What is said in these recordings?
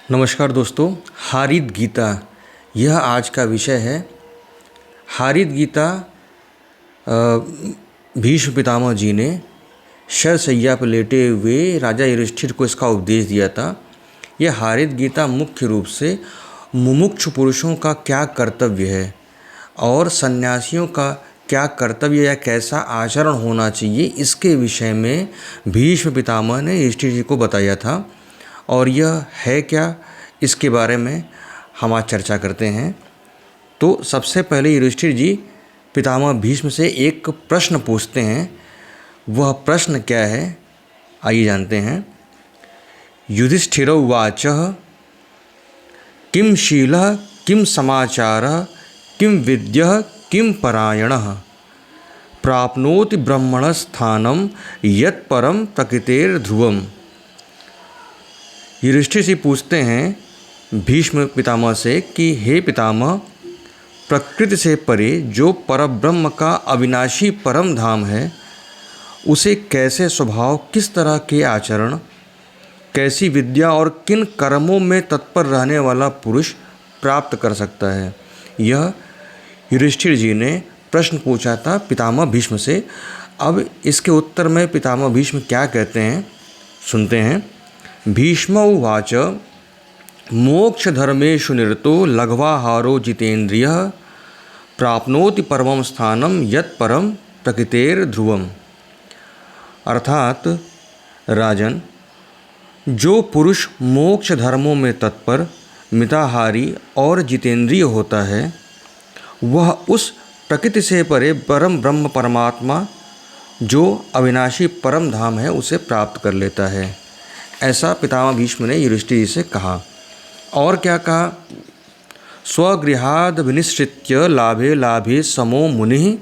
नमस्कार दोस्तों। हारित गीता यह आज का विषय है। हारित गीता भीष्म पितामह जी ने शरशय्या पर लेटे हुए राजा युधिष्ठिर को इसका उपदेश दिया था। यह हारित गीता मुख्य रूप से मुमुक्षु पुरुषों का क्या कर्तव्य है और सन्यासियों का क्या कर्तव्य या कैसा आचरण होना चाहिए, इसके विषय में भीष्म पितामह ने युधिष्ठिर जी को बताया था। और यह है क्या, इसके बारे में हम आज चर्चा करते हैं। तो सबसे पहले युधिष्ठिर जी पितामह भीष्म से एक प्रश्न पूछते हैं। वह प्रश्न क्या है, आइए जानते हैं। युधिष्ठिर उवाच किं शीलः किं समाचारः किं विद्यः किं परायणः प्राप्नोति ब्रह्मणस्थानं यत्परं प्रकृतेर्ध्रुवम्। युधिष्ठिर जी पूछते हैं भीष्म पितामह से कि हे पितामह, प्रकृति से परे जो परब्रह्म का अविनाशी परम धाम है, उसे कैसे स्वभाव, किस तरह के आचरण, कैसी विद्या और किन कर्मों में तत्पर रहने वाला पुरुष प्राप्त कर सकता है। यह युधिष्ठिर जी ने प्रश्न पूछा था पितामह भीष्म से। अब इसके उत्तर में पितामह भीष्म क्या कहते हैं, सुनते हैं। भीष्म उवाच मोक्षधर्मेषु निरतो लघ्वाहारो जितेन्द्रियः प्राप्नोति परमं स्थानं यत्परं प्रकृतेर्ध्रुवम्। अर्थात राजन, जो पुरुष मोक्ष धर्मों में तत्पर, मिताहारी और जितेंद्रिय होता है, वह उस प्रकृति से परे परम ब्रह्म परमात्मा, जो अविनाशी परम धाम है, उसे प्राप्त कर लेता है। ऐसा पितामह भीष्म ने युधिष्ठिर जी से कहा। और क्या कहा, स्वगृहाद विनिश्चित्य लाभे लाभे समो मुनिः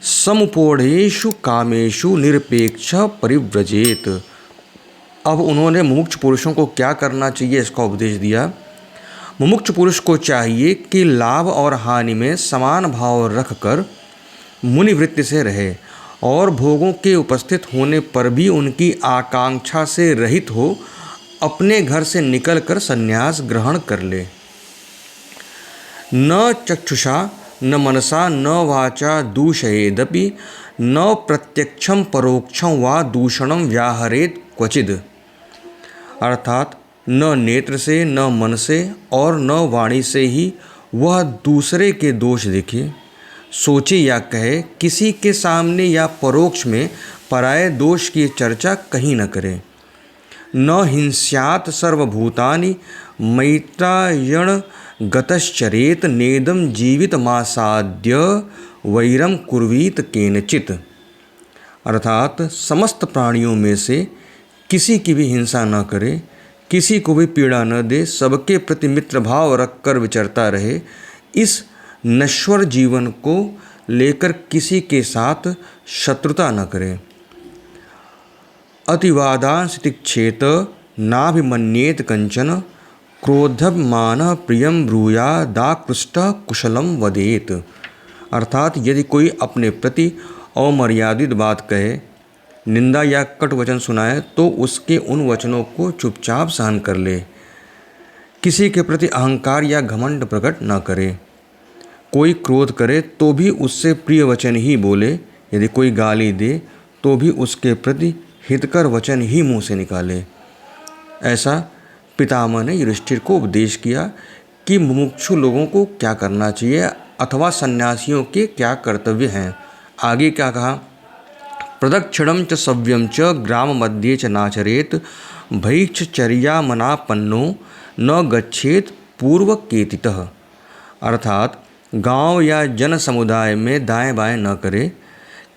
समुपोढ़ेषु कामेषु निरपेक्ष परिव्रजेत। अब उन्होंने मुमुक्ष पुरुषों को क्या करना चाहिए, इसका उपदेश दिया। मुमुक्ष पुरुष को चाहिए कि लाभ और हानि में समान भाव रखकर मुनिवृत्ति से रहे और भोगों के उपस्थित होने पर भी उनकी आकांक्षा से रहित हो अपने घर से निकलकर संन्यास ग्रहण कर ले। न चक्षुषा न मनसा न वाचा दूषयेदपि न प्रत्यक्षम परोक्षम वा दूषणम व्याहरेत क्वचिद। अर्थात न नेत्र से, न मन से और न वाणी से ही वह दूसरे के दोष देखे, सोचे या कहे, किसी के सामने या परोक्ष में पराये दोष की चर्चा कहीं न करे। न हिंस्यात् सर्वभूतानि मैत्रायण गतश्चरेत नेदम जीवितमासाद्य वैरम कुर्वीत केनचित। अर्थात समस्त प्राणियों में से किसी की भी हिंसा न करे, किसी को भी पीड़ा न दे, सबके प्रति मित्र भाव रखकर विचरता रहे। इस नश्वर जीवन को लेकर किसी के साथ शत्रुता न करे। अतिवादांश तिक्षेत नाभिमन्येत कंचन क्रोधमानः प्रियं ब्रूयादाकृष्टः कुशलम वदेत। अर्थात यदि कोई अपने प्रति अमर्यादित बात कहे, निंदा या कट वचन सुनाए, तो उसके उन वचनों को चुपचाप सहन कर ले। किसी के प्रति अहंकार या घमंड प्रकट न करे। कोई क्रोध करे तो भी उससे प्रिय वचन ही बोले। यदि कोई गाली दे तो भी उसके प्रति हितकर वचन ही मुँह से निकाले। ऐसा पितामह ने युधिष्ठिर को उपदेश किया कि मुमुक्षु लोगों को क्या करना चाहिए अथवा सन्यासियों के क्या कर्तव्य हैं। आगे क्या कहा, प्रदक्षिणम च सव्यम च ग्राम मध्ये च नाचरेत भैक्षचर्यामनापन्नो न गच्छेत पूर्वकेतितः। अर्थात गांव या जन समुदाय में दाएं बाएं न करे,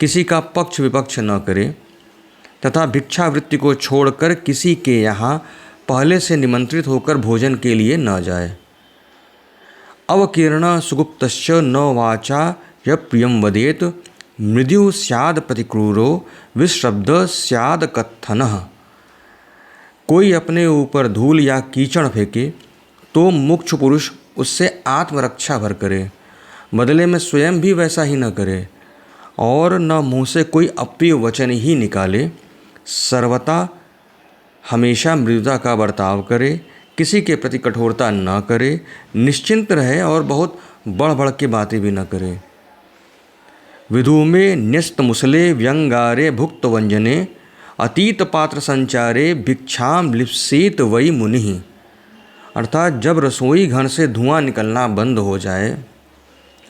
किसी का पक्ष विपक्ष न करे तथा भिक्षावृत्ति को छोड़कर किसी के यहाँ पहले से निमंत्रित होकर भोजन के लिए न जाए। अवकीर्ण सुगुप्तश्च न वाचा य प्रियं वदेत मृदु स्याद प्रतिक्रूरो विश्रब्द स्याद कत्थनः। कोई अपने ऊपर धूल या कीचड़ फेंके तो मुमुक्षु पुरुष उससे आत्मरक्षा भर करे, बदले में स्वयं भी वैसा ही न करे और न मुँह से कोई अप्रिय वचन ही निकाले। सर्वथा हमेशा मृदुता का बर्ताव करे, किसी के प्रति कठोरता न करे, निश्चिंत रहे और बहुत बढ़ बढ़ के बातें भी न करे। विधूमे न्यस्त मुसले व्यंगारे भुक्त व्यंजने अतीत पात्र संचारे भिक्षाम लिप्सेत वही मुनि। अर्थात जब रसोई घर से धुआं निकलना बंद हो जाए,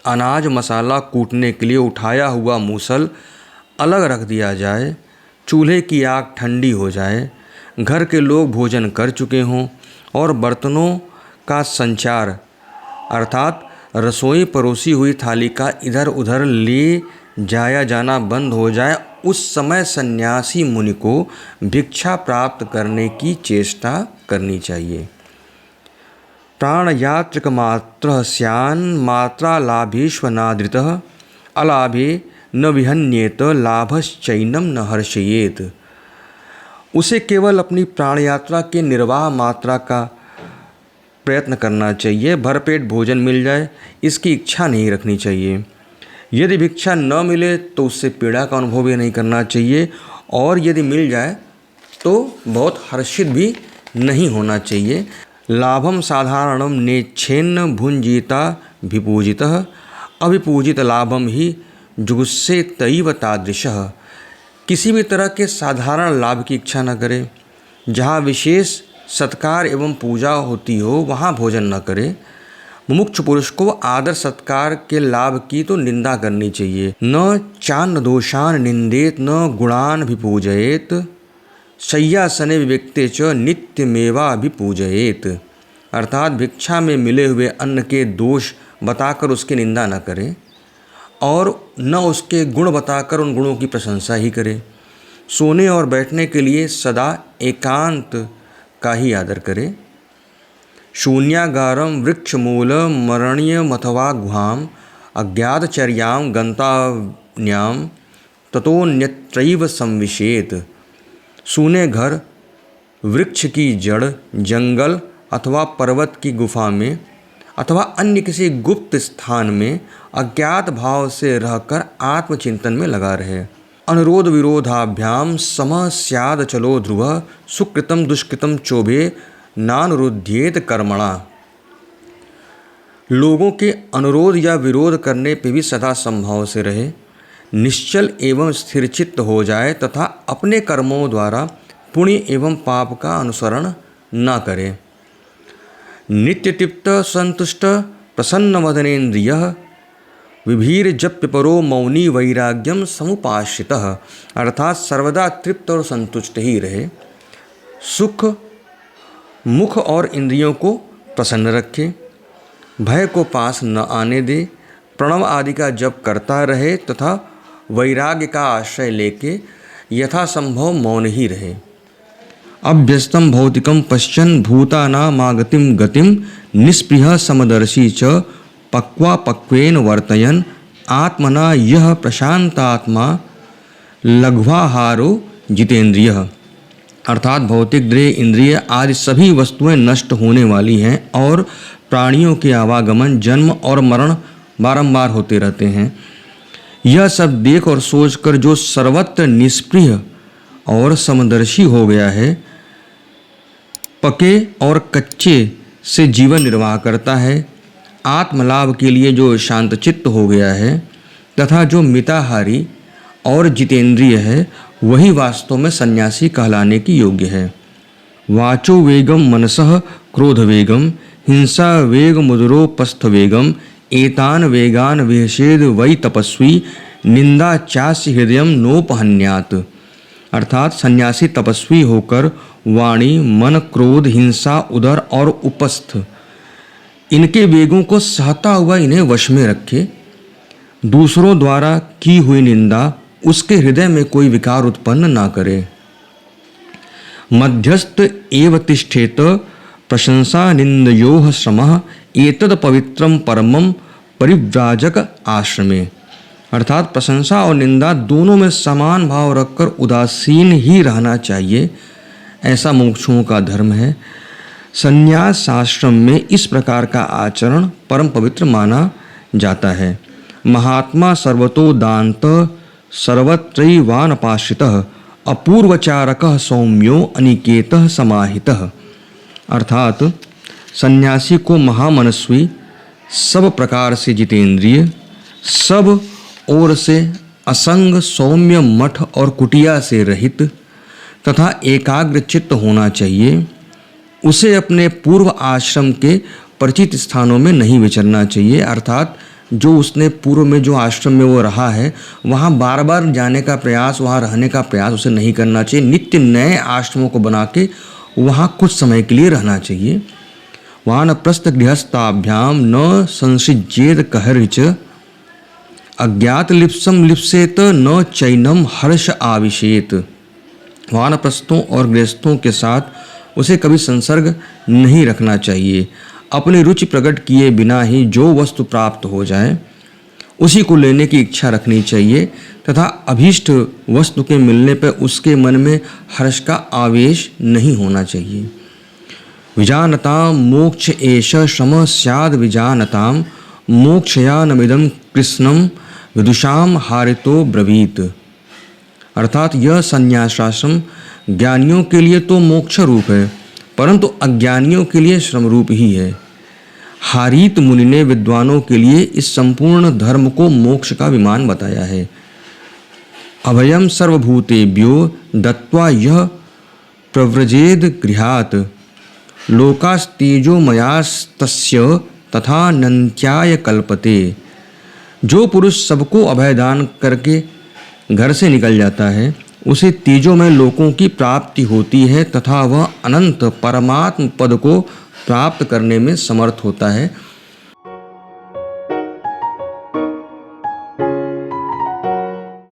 अनाज मसाला कूटने के लिए उठाया हुआ मूसल अलग रख दिया जाए, चूल्हे की आग ठंडी हो जाए, घर के लोग भोजन कर चुके हों और बर्तनों का संचार अर्थात रसोई परोसी हुई थाली का इधर उधर ले जाया जाना बंद हो जाए, उस समय सन्यासी मुनि को भिक्षा प्राप्त करने की चेष्टा करनी चाहिए। प्राणयात्रिक मात्र स्यान् मात्रा लाभेष्वनादृतः अलाभे न विहन्येत लाभश्चैनम न हर्षयेत। उसे केवल अपनी प्राण यात्रा के निर्वाह मात्रा का प्रयत्न करना चाहिए। भरपेट भोजन मिल जाए इसकी इच्छा नहीं रखनी चाहिए। यदि भिक्षा न मिले तो उससे पीड़ा का अनुभव भी नहीं करना चाहिए, और यदि मिल जाए तो बहुत हर्षित भी नहीं होना चाहिए। लाभम साधारणम नेच्छेन्न भुंजीता विपूजितः अभिपूजित लाभम ही जुगुस्से तैव तादृशः। किसी भी तरह के साधारण लाभ की इच्छा न करे। जहाँ विशेष सत्कार एवं पूजा होती हो वहाँ भोजन न करे। मुमुक्षु पुरुष को आदर सत्कार के लाभ की तो निंदा करनी चाहिए। न चान्न दोषान निंदेत न गुणान विपूजयेत शय्यासने विवेक्ते च नित्यमेवा विपूजयेत। अर्थात भिक्षा में मिले हुए अन्न के दोष बताकर उसकी निंदा न करे और न उसके गुण बताकर उन गुणों की प्रशंसा ही करे। सोने और बैठने के लिए सदा एकांत का ही आदर करे। शून्यागारम वृक्षमूल मरणीयमथवा गुहाम अज्ञातचर्याम गंतान्याम ततोन्यत्रैव संविशेत। सूने घर, वृक्ष की जड़, जंगल अथवा पर्वत की गुफा में अथवा अन्य किसी गुप्त स्थान में अज्ञात भाव से रहकर आत्मचिंतन में लगा रहे। अनुरोध विरोधाभ्याम समः स्याद चलो ध्रुवः सुकृतम दुष्कृतम चोभे नानुरुध्येत कर्मणा। लोगों के अनुरोध या विरोध करने पे भी सदा संभाव से रहे, निश्चल एवं स्थिरचित्त हो जाए तथा अपने कर्मों द्वारा पुण्य एवं पाप का अनुसरण न करे। नित्य तृप्त संतुष्ट प्रसन्न वदनेन्द्रियः विभीर जप्य परो मौनी वैराग्यम समुपाश्रितः। अर्थात सर्वदा तृप्त और संतुष्ट ही रहे, सुख मुख और इंद्रियों को प्रसन्न रखे, भय को पास न आने दे, प्रणव आदि का जप करता रहे तथा वैराग्य का आश्रय लेके यथासंभव मौन ही रहे। अभ्यस्तम भौतिकम पश्चन भूतानामागतिम गतिम निष्पृह समदर्शी च पक्वा पक्वेन वर्तयन आत्मना यह प्रशांतात्मा लघ्वाहारो जितेंद्रियः। अर्थात भौतिक देह, इंद्रिय आदि सभी वस्तुएं नष्ट होने वाली हैं और प्राणियों के आवागमन, जन्म और मरण बारंबार होते रहते हैं। यह सब देख और सोचकर जो सर्वत्र निष्प्रिय और समदर्शी हो गया है, पके और कच्चे से जीवन निर्वाह करता है, आत्मलाभ के लिए जो शांतचित्त हो गया है तथा जो मिताहारी और जितेंद्रिय है, वही वास्तव में सन्यासी कहलाने की योग्य है। वाचो वेगम मनसः क्रोध वेगम हिंसा वेग मुद्रोपस्थ वेगम एतान वेगान विहसेद वै तपस्वी निंदा चास्य हृदयम नोपहन्यात। अर्थात सन्यासी तपस्वी होकर वाणी, मन, क्रोध, हिंसा, उदर और उपस्थ इनके वेगों को सहता हुआ इन्हें वश में रखे। दूसरों द्वारा की हुई निंदा उसके हृदय में कोई विकार उत्पन्न ना करे। मध्यस्थ एव तिष्ठेत प्रशंसा निंदयोः श्रमः एतद पवित्रम परमम परिव्राजक आश्रमे। अर्थात प्रशंसा और निंदा दोनों में समान भाव रखकर उदासीन ही रहना चाहिए, ऐसा मुमुक्षुओं का धर्म है। संन्यास आश्रम में इस प्रकार का आचरण परम पवित्र माना जाता है। महात्मा सर्वतो दान्त सर्वत्रैवानपाश्रितः अपूर्वचारकः सौम्यो अनिकेतः समाहितः। अर्थात सन्यासी को महामनस्वी, सब प्रकार से जितेंद्रिय, सब ओर से असंग, सौम्य, मठ और कुटिया से रहित तथा एकाग्र चित्त होना चाहिए। उसे अपने पूर्व आश्रम के परिचित स्थानों में नहीं विचरना चाहिए, अर्थात जो उसने पूर्व में जो आश्रम में वो रहा है वहाँ बार बार जाने का प्रयास, वहाँ रहने का प्रयास उसे नहीं करना चाहिए। नित्य नए आश्रमों को बना के वहाँ कुछ समय के लिए रहना चाहिए। वानप्रस्थ गृहस्थाभ्याम न संसृज्येत कहरिच, अज्ञात लिप्सम लिप्सेत न चैनम हर्ष आविशेत। वानप्रस्थों और गृहस्थों के साथ उसे कभी संसर्ग नहीं रखना चाहिए। अपनी रुचि प्रकट किए बिना ही जो वस्तु प्राप्त हो जाए उसी को लेने की इच्छा रखनी चाहिए तथा अभीष्ट वस्तु के मिलने पर उसके मन में हर्ष का आवेश नहीं होना चाहिए। विजानतां मोक्ष एष श्रम स्याद् विजानतां मोक्षयानमिदं कृष्णं विदुषां हारितो ब्रवीत। अर्थात यह संन्यासाश्रम ज्ञानियों के लिए तो मोक्ष रूप है, परंतु अज्ञानियों के लिए श्रम रूप ही है। हारीत मुनि ने विद्वानों के लिए इस संपूर्ण धर्म को मोक्ष का विमान बताया है। अभयम सर्वभूतेभ्यो दत्वा यह प्रव्रजेद गृहात्, लोकास्तेजोमयास्तस्य तथा नन्त्याय कल्पते। जो पुरुष सबको अभय दान करके घर से निकल जाता है उसे तेजोमय लोकों की प्राप्ति होती है तथा वह अनंत परमात्म पद को प्राप्त करने में समर्थ होता है।